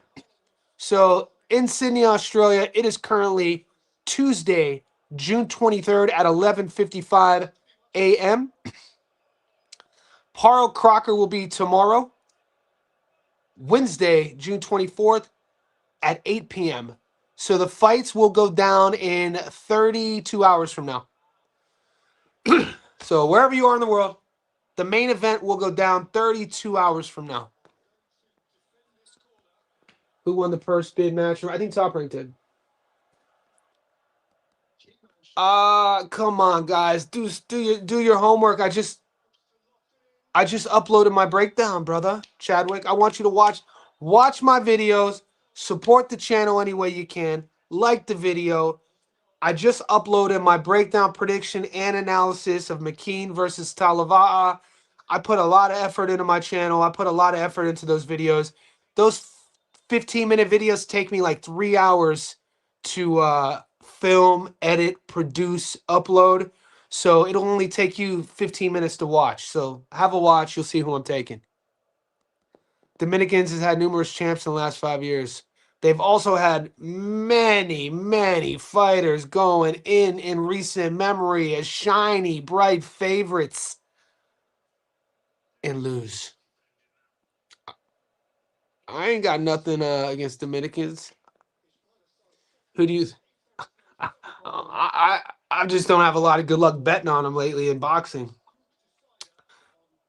So in Sydney, Australia, it is currently Tuesday, June 23rd at 11:55 a.m. Paro Crocker will be tomorrow, Wednesday, June 24th at 8 p.m. So the fights will go down in 32 hours from now. So wherever you are in the world, the main event will go down 32 hours from now. Who won the first bid match? I think Top Rank did. Come on, guys. Do your homework. I just uploaded my breakdown, brother. Chadwick, I want you to watch my videos, support the channel any way you can, like the video. I just uploaded my breakdown, prediction, and analysis of McKean versus Talava'a. I put a lot of effort into my channel. I put a lot of effort into those videos. Those 15-minute videos take me like 3 hours to film, edit, produce, upload. So it'll only take you 15 minutes to watch. So have a watch. You'll see who I'm taking. Dominicans has had numerous champs in the last 5 years. They've also had many, many fighters going in recent memory as shiny, bright favorites and lose. I ain't got nothing against Dominicans. Who do you? I just don't have a lot of good luck betting on him lately in boxing.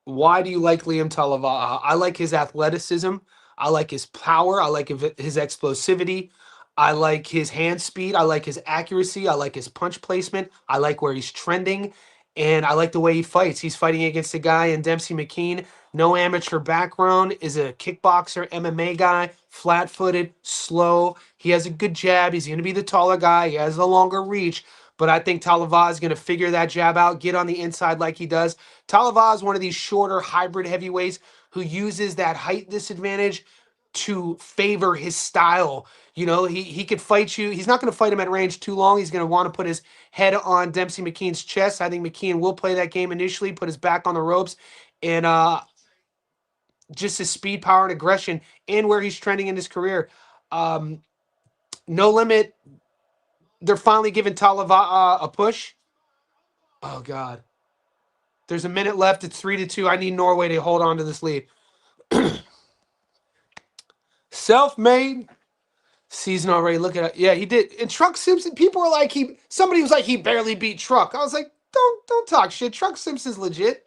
Why do you like Liam Talava'a? I like his athleticism. I like his power. I like his explosivity. I like his hand speed. I like his accuracy. I like his punch placement. I like where he's trending. And I like the way he fights. He's fighting against a guy in Dempsey McKean. No amateur background, is a kickboxer, MMA guy, flat-footed, slow. He has a good jab. He's going to be the taller guy. He has the longer reach. But I think Talava'a is going to figure that jab out, get on the inside like he does. Talava'a is one of these shorter hybrid heavyweights who uses that height disadvantage to favor his style. He could fight you. He's not going to fight him at range too long. He's going to want to put his head on Dempsey McKean's chest. I think McKean will play that game initially, put his back on the ropes, and just his speed, power, and aggression, and where he's trending in his career. No Limit, they're finally giving Talava'a a push. Oh, God. There's a minute left. It's 3-2. I need Norway to hold on to this lead. Self-made season already. Look at it. Yeah, he did. And Truck Simpson, people were like, somebody was like, he barely beat Truck. I was like, don't talk shit. Truck Simpson's legit.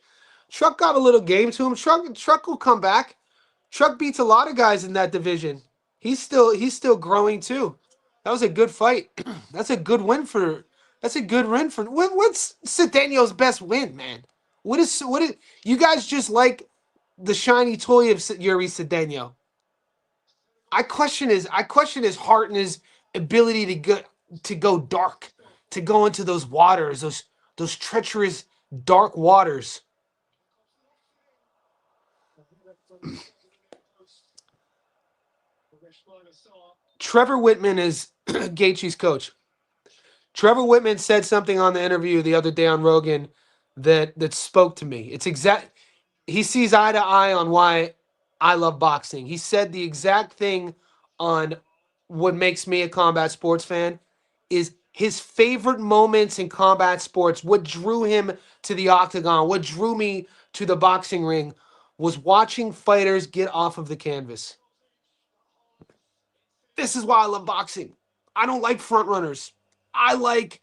Truck got a little game to him. Truck will come back. Truck beats a lot of guys in that division. He's still growing too. That was a good fight. That's a good win for. That's a good win for. What's Cedeno's best win, man? What is you guys just like the shiny toy of Yuri Cedeno? I question his heart and his ability to go dark, to go into those waters, those treacherous dark waters. Trevor Whitman is Gaethje's coach. Trevor Whitman said something on the interview the other day on Rogan that spoke to me. He sees eye to eye on why I love boxing. He said the exact thing on what makes me a combat sports fan is his favorite moments in combat sports, what drew him to the octagon, what drew me to the boxing ring was watching fighters get off of the canvas. This is why I love boxing. I don't like front runners. I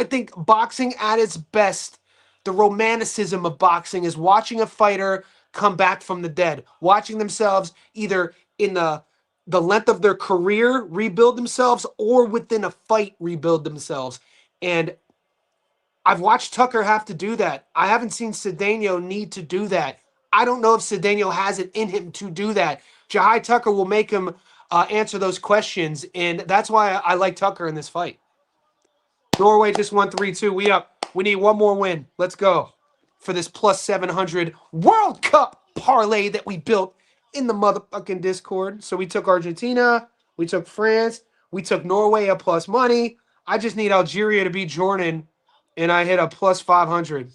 think boxing at its best the romanticism of boxing is watching a fighter come back from the dead, watching themselves either in the length of their career rebuild themselves or within a fight rebuild themselves. And I've watched Tucker have to do that. I haven't seen Cedeno need to do that. I don't know if Cedeno has it in him to do that. Jahai Tucker will make him answer those questions, and that's why I like Tucker in this fight. Norway just won 3-2. We up. We need one more win. Let's go for this plus 700 World Cup parlay that we built in the motherfucking Discord. So we took Argentina, we took France, we took Norway at plus money. I just need Algeria to beat Jordan, and I hit a plus 500.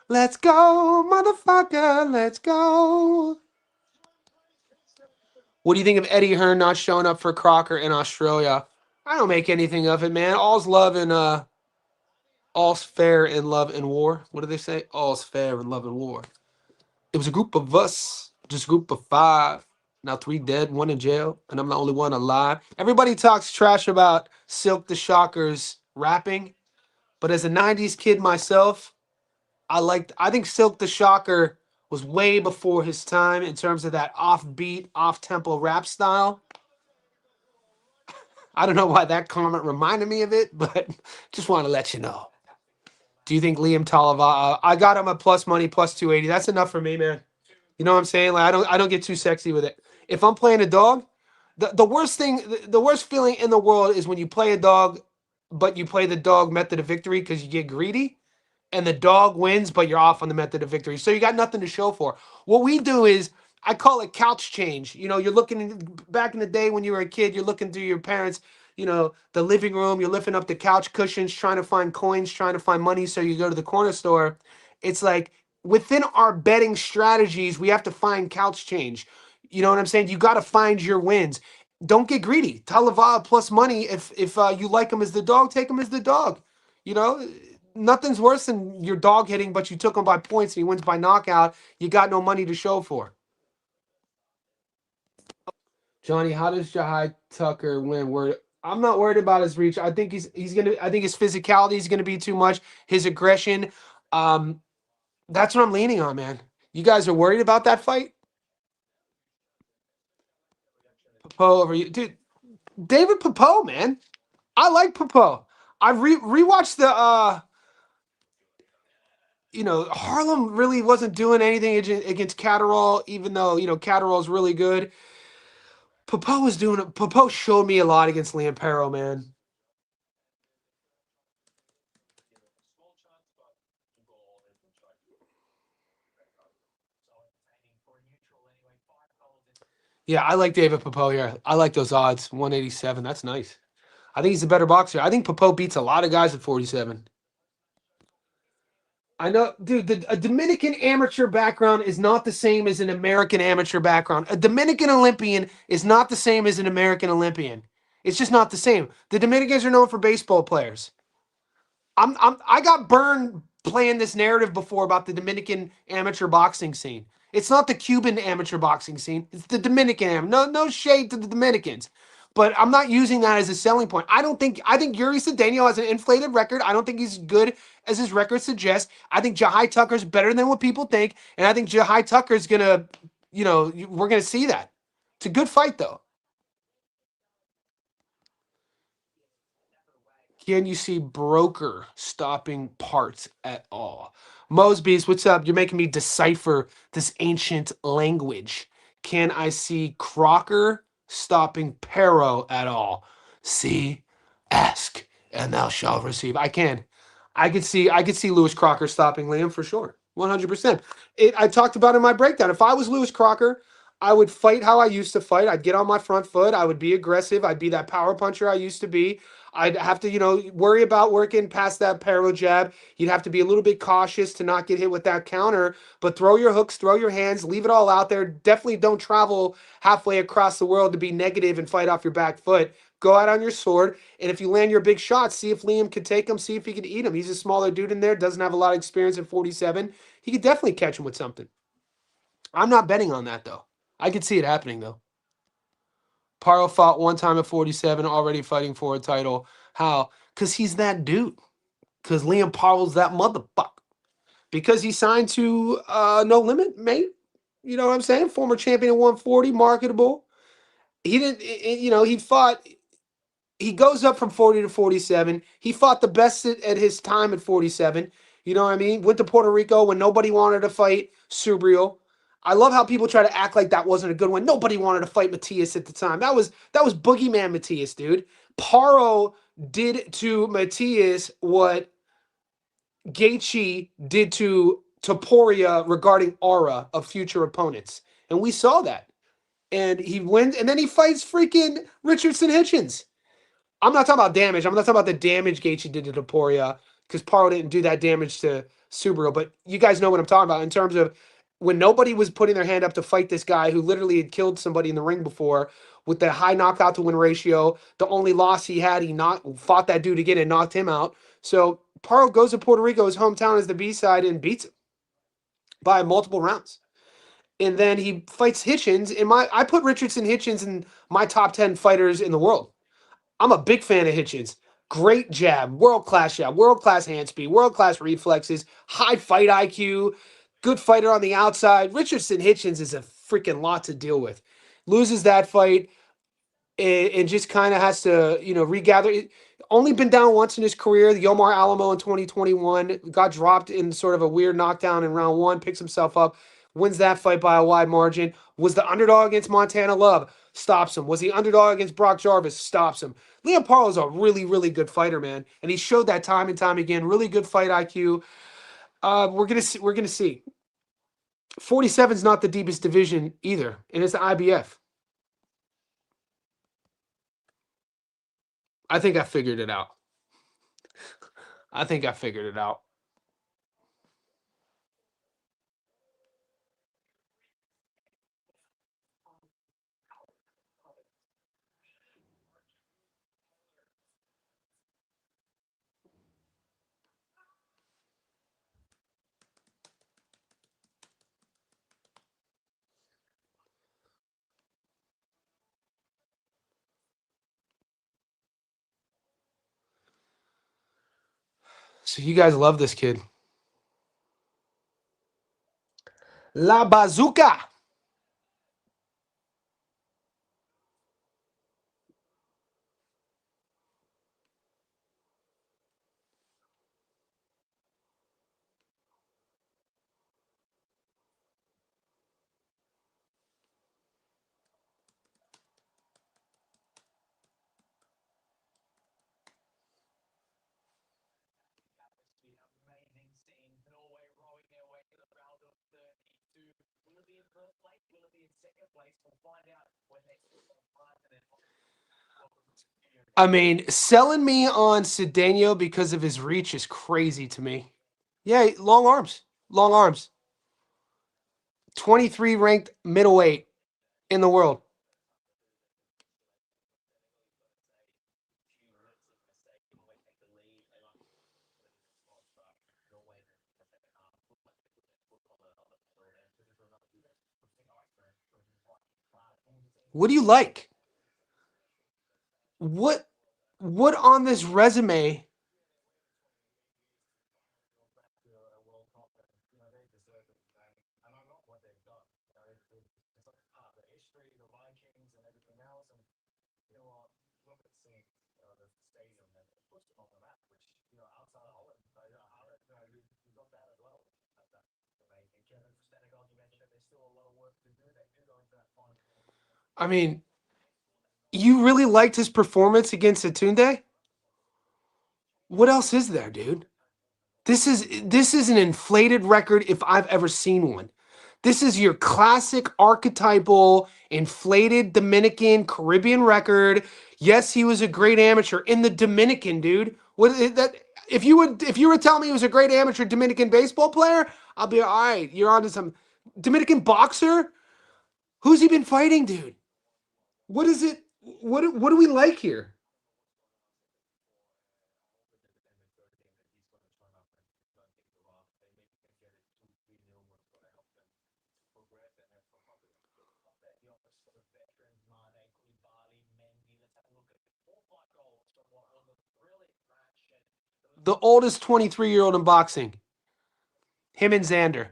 Let's go, motherfucker. Let's go. What do you think of Eddie Hearn not showing up for Crocker in Australia? I don't make anything of it, man. All's love and all's fair in love and war. What do they say? All's fair in love and war. It was a group of us, just a group of 5. Now 3 dead, 1 in jail, and I'm the only one alive. Everybody talks trash about Silk the Shocker's rapping, but as a 90s kid myself, I think Silk the Shocker was way before his time in terms of that offbeat, off-tempo rap style. I don't know why that comment reminded me of it, but just want to let you know. Do you think Liam Talava? I got him a plus money, plus 280. That's enough for me, man. You know what I'm saying? Like I don't get too sexy with it. If I'm playing a dog, the worst feeling in the world is when you play a dog, but you play the dog method of victory because you get greedy, and the dog wins, but you're off on the method of victory. So you got nothing to show for. What we do is, I call it couch change. You know, you're looking back in the day when you were a kid, you're looking through your parents', the living room, you're lifting up the couch cushions, trying to find coins, trying to find money. So you go to the corner store. It's like within our betting strategies, we have to find couch change. You know what I'm saying? You got to find your wins. Don't get greedy. Talava plus money. If you like him as the dog, take him as the dog. You know, nothing's worse than your dog hitting, but you took him by points and he wins by knockout. You got no money to show for. Johnny, how does Jahai Tucker win? I'm not worried about his reach. I think I think his physicality is gonna be too much. His aggression. That's what I'm leaning on, man. You guys are worried about that fight? Popo over you. Dude, David Popo, man. I like Popo. I rewatched the Harlem really wasn't doing anything against Catterall, even though, Catterall's really good. Popo showed me a lot against Liam Paro, man. Yeah, I like David Popo here. I like those odds. 187. That's nice. I think he's a better boxer. I think Popo beats a lot of guys at 47. I know, dude, a Dominican amateur background is not the same as an American amateur background. A Dominican Olympian is not the same as an American Olympian. It's just not the same. The Dominicans are known for baseball players. I got burned playing this narrative before about the Dominican amateur boxing scene. It's not the Cuban amateur boxing scene. It's the Dominican. No shade to the Dominicans. But I'm not using that as a selling point. I think Yuri Cedeno has an inflated record. I don't think he's good as his record suggests. I think Jahai Tucker's better than what people think. And I think Jahai Tucker's gonna, we're gonna see that. It's a good fight though. Can you see broker stopping parts at all? Mosby's, what's up? You're making me decipher this ancient language. Can I see Crocker stopping Paro at all? See, ask, and thou shalt receive. I can. I could see Lewis Crocker stopping Liam for sure. 100%. I talked about in my breakdown. If I was Lewis Crocker, I would fight how I used to fight. I'd get on my front foot. I would be aggressive. I'd be that power puncher I used to be. I'd have to, worry about working past that Paro jab. You'd have to be a little bit cautious to not get hit with that counter, but throw your hooks, throw your hands, leave it all out there. Definitely don't travel halfway across the world to be negative and fight off your back foot. Go out on your sword, and if you land your big shots, see if Liam could take him, see if he could eat him. He's a smaller dude in there, doesn't have a lot of experience at 47. He could definitely catch him with something. I'm not betting on that, though. I could see it happening, though. Paro fought one time at 47, already fighting for a title. How? Because he's that dude. Because Liam Paro's that motherfucker. because he signed to No Limit, mate. You know what I'm saying? Former champion at 140, marketable. He didn't, he fought. He goes up from 40 to 47. He fought the best at his time at 47. You know what I mean? Went to Puerto Rico when nobody wanted to fight Subriel. I love how people try to act like that wasn't a good one. Nobody wanted to fight Matias at the time. That was Boogeyman Matias, dude. Paro did to Matias what Gaethje did to Topuria regarding aura of future opponents, and we saw that. And he wins, and then he fights freaking Richardson Hitchens. I'm not talking about damage. I'm not talking about the damage Gaethje did to Topuria because Paro didn't do that damage to Subaru. But you guys know what I'm talking about in terms of when nobody was putting their hand up to fight this guy who literally had killed somebody in the ring before with the high knockout to win ratio. The only loss he had, he fought that dude again and knocked him out. So Paro goes to Puerto Rico, his hometown, as the B side, and beats him by multiple rounds. And then he fights Hitchens. I put Richardson Hitchens in my top 10 fighters in the world. I'm a big fan of Hitchens. Great jab, world class hand speed, world class reflexes, high fight IQ, good fighter on the outside. Richardson Hitchens is a freaking lot to deal with. Loses that fight and just kind of has to, regather. Only been down once in his career, the Omar Alamo in 2021. Got dropped in sort of a weird knockdown in round one, picks himself up, wins that fight by a wide margin. Was the underdog against Montana Love, stops him. Was the underdog against Brock Jarvis, stops him. Liam Paro is a really, really good fighter, man. And he showed that time and time again. Really good fight IQ. We're gonna see. 47 is not the deepest division either, and it's the IBF. I think I figured it out. I think I figured it out. So you guys love this kid. La Bazooka. I mean, selling me on Cedeno because of his reach is crazy to me. Yeah, long arms. Long arms. 23 ranked middleweight in the world. What do you like? What what on this resume? I mean, you really liked his performance against Atunde? What else is there, dude? This is an inflated record if I've ever seen one. This is your classic archetypal inflated Dominican Caribbean record. Yes, he was a great amateur in the Dominican, dude. What is that? If you were telling me he was a great amateur Dominican baseball player, I'll be all right. You're on to some Dominican boxer. Who's he been fighting, dude? What is it? What do we like here? The oldest 23-year-old in boxing. Him and Xander.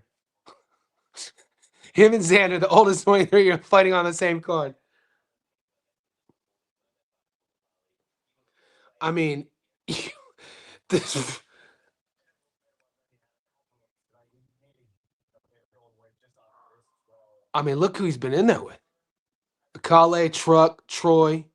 Him and Xander, the oldest 23 year fighting on the same card. I mean, this, I mean, look who he's been in there with. Kale, Truck, Troy,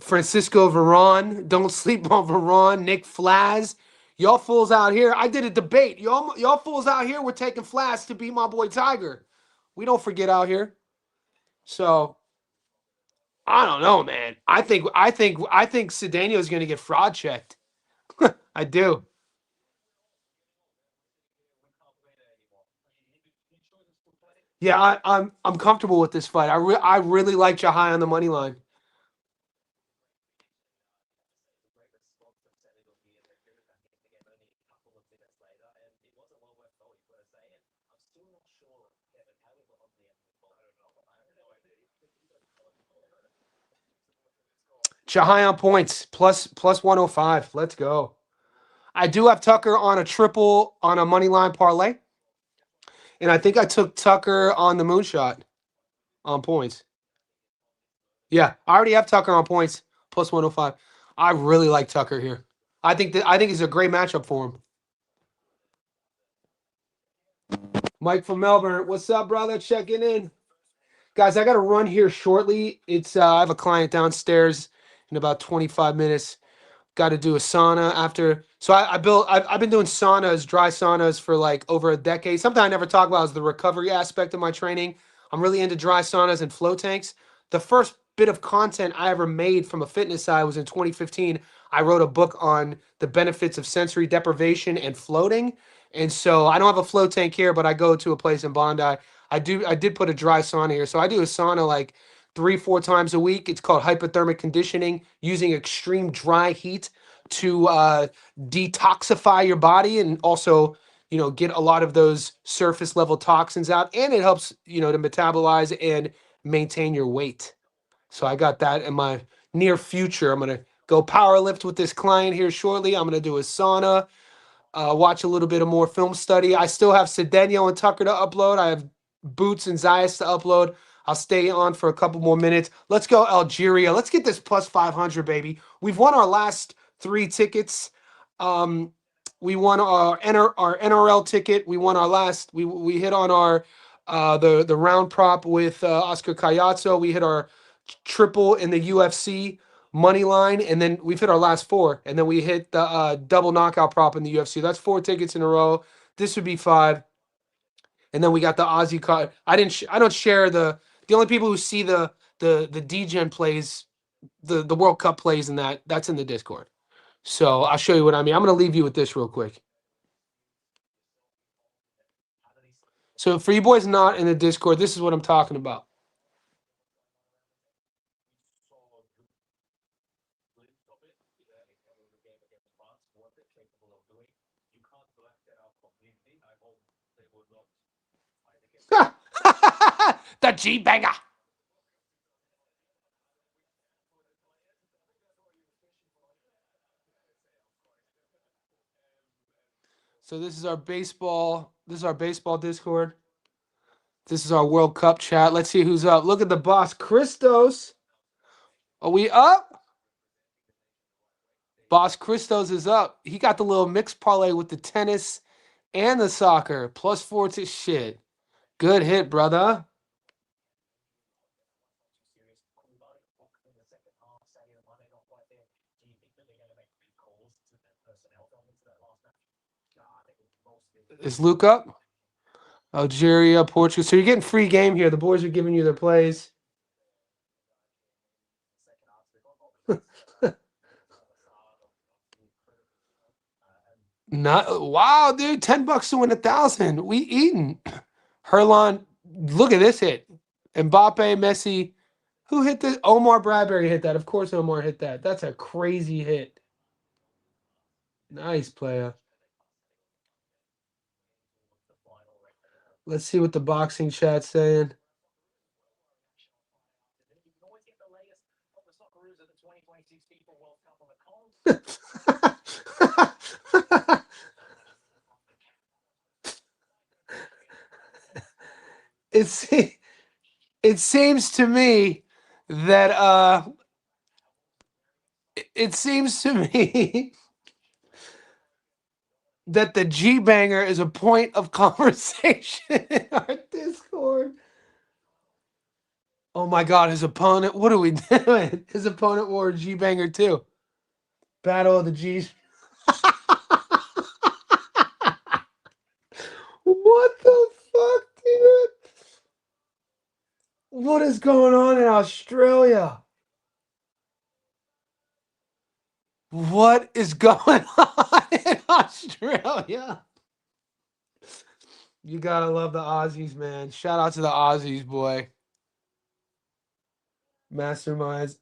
Francisco Veron. Don't sleep on Veron. Nick Flaz. Y'all fools out here. I did a debate. Y'all fools out here were taking Flaz to beat my boy Tiger. We don't forget out here. So I don't know, man. I think Cedeno is going to get fraud checked. I do. Yeah, I'm comfortable with this fight. I really like Jahai on the money line. Jahai on points plus 105. Let's go. I do have Tucker on a triple on a money line parlay, and I think I took Tucker on the moonshot on points. Yeah, I already have Tucker on points plus 105. I really like Tucker here. I think it's a great matchup for him. Mike from Melbourne, what's up, brother? Checking in. Guys, I got to run here shortly. It's I have a client downstairs in about 25 minutes. Got to do a sauna after. So I've been doing saunas, dry saunas for like over a decade. Something I never talk about is the recovery aspect of my training. I'm really into dry saunas and flow tanks. The first bit of content I ever made from a fitness side was in 2015. I wrote a book on the benefits of sensory deprivation and floating. And so I don't have a flow tank here, but I go to a place in Bondi. I did put a dry sauna here. So I do a sauna like 3, 4 times a week. It's called hypothermic conditioning, using extreme dry heat to detoxify your body and also, get a lot of those surface level toxins out. And it helps, to metabolize and maintain your weight. So I got that in my near future. I'm going to go power lift with this client here shortly. I'm going to do a sauna, watch a little bit of more film study. I still have Cedeno and Tucker to upload. I have Boots and Zayas to upload. I'll stay on for a couple more minutes. Let's go Algeria. Let's get this plus 500, baby. We've won our last 3 tickets. We won our NRL ticket. We won our last. We hit on our the round prop with Oscar Cayazzo. We hit our triple in the UFC money line, and then we've hit our last 4, and then we hit the double knockout prop in the UFC. That's 4 tickets in a row. This would be 5, and then we got the Aussie card. I don't share the only people who see the DGen plays, the World Cup plays, and that's in the Discord. So I'll show you what I mean. I'm gonna leave you with this real quick. So for you boys not in the Discord, this is what I'm talking about. The G banger. So this is our baseball. This is our baseball Discord. This is our World Cup chat. Let's see who's up. Look at the boss, Christos. Are we up? Boss Christos is up. He got the little mixed parlay with the tennis and the soccer. Plus 4 to shit. Good hit, brother. Is Luke up? Algeria, Portugal. So you're getting free game here. The boys are giving you their plays. Not wow, dude. $10 to win 1,000. We eating. Herlon, look at this hit. Mbappe, Messi. Who hit this? Omar Bradbury hit that. Of course, Omar hit that. That's a crazy hit. Nice player. Let's see what the boxing chat's saying. It's it seems to me that it seems to me that the G banger is a point of conversation in our Discord. Oh my God, his opponent! What are we doing? His opponent wore a G banger too. Battle of the G's. What the fuck, dude? What is going on in Australia? What is going on in Australia? You gotta love the Aussies, man. Shout out to the Aussies, boy. Masterminds.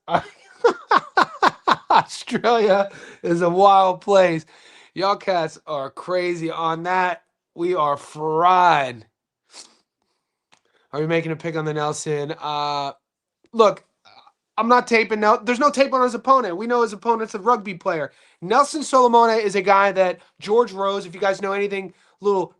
Australia is a wild place. Y'all cats are crazy on that. We are fried. Are we making a pick on the Nelson? Look, I'm not taping now. There's no tape on his opponent. We know his opponent's a rugby player. Nelson Solomona is a guy that George Rose, if you guys know anything, little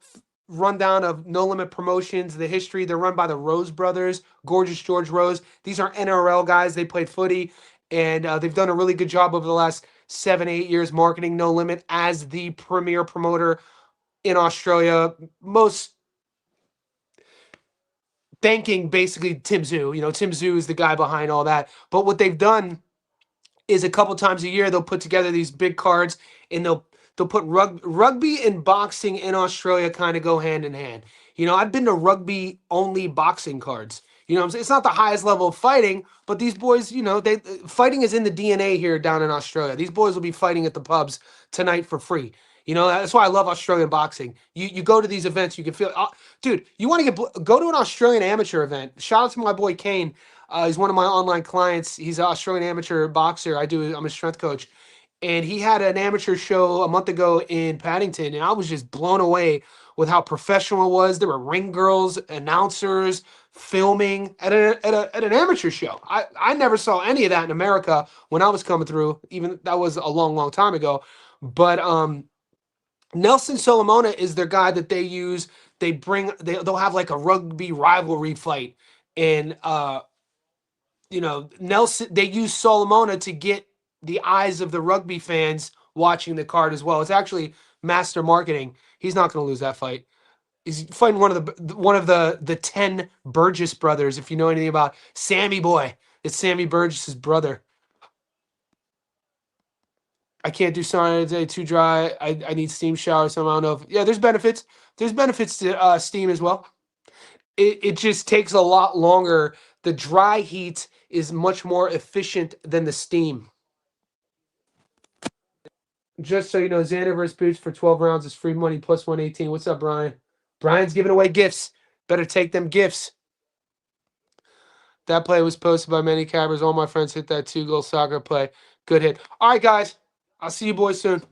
rundown of No Limit Promotions, the history. They're run by the Rose brothers, Gorgeous George Rose. These are NRL guys. They played footy, and they've done a really good job over the last 7-8 years marketing No Limit as the premier promoter in Australia. Most thanking basically Tim Zoo. You know, Tim Zoo is the guy behind all that. But what they've done is a couple times a year they'll put together these big cards, and they'll put rugby and boxing in Australia kind of go hand in hand. You know, I've been to rugby only boxing cards. You know what I'm saying? It's not the highest level of fighting, but these boys, you know, they fighting is in the DNA here down in Australia. These boys will be fighting at the pubs tonight for free. You know, that's why I love Australian boxing. You go to these events, you can feel, dude. You want to go to an Australian amateur event. Shout out to my boy Kane. He's one of my online clients. He's an Australian amateur boxer. I'm a strength coach, and he had an amateur show a month ago in Paddington, and I was just blown away with how professional it was. There were ring girls, announcers, filming at an amateur show. I never saw any of that in America when I was coming through. Even that was a long time ago. But Nelson Solomona is their guy that they use. They'll have like a rugby rivalry fight, and you know, Nelson, they use Solomona to get the eyes of the rugby fans watching the card as well. It's actually master marketing. He's not going to lose that fight. He's fighting one of the 10 Burgess brothers. If you know anything about Sammy Boy, it's Sammy Burgess's brother. I can't do sauna today, too dry. I need steam shower. So I don't know if, yeah, there's benefits. There's benefits to steam as well. It just takes a lot longer. The dry heat is much more efficient than the steam. Just so you know, Xander versus Boots for 12 rounds is free money plus 118. What's up, Brian? Brian's giving away gifts. Better take them gifts. That play was posted by many cabbers. All my friends hit that 2-goal soccer play. Good hit. All right, guys. I'll see you boys soon.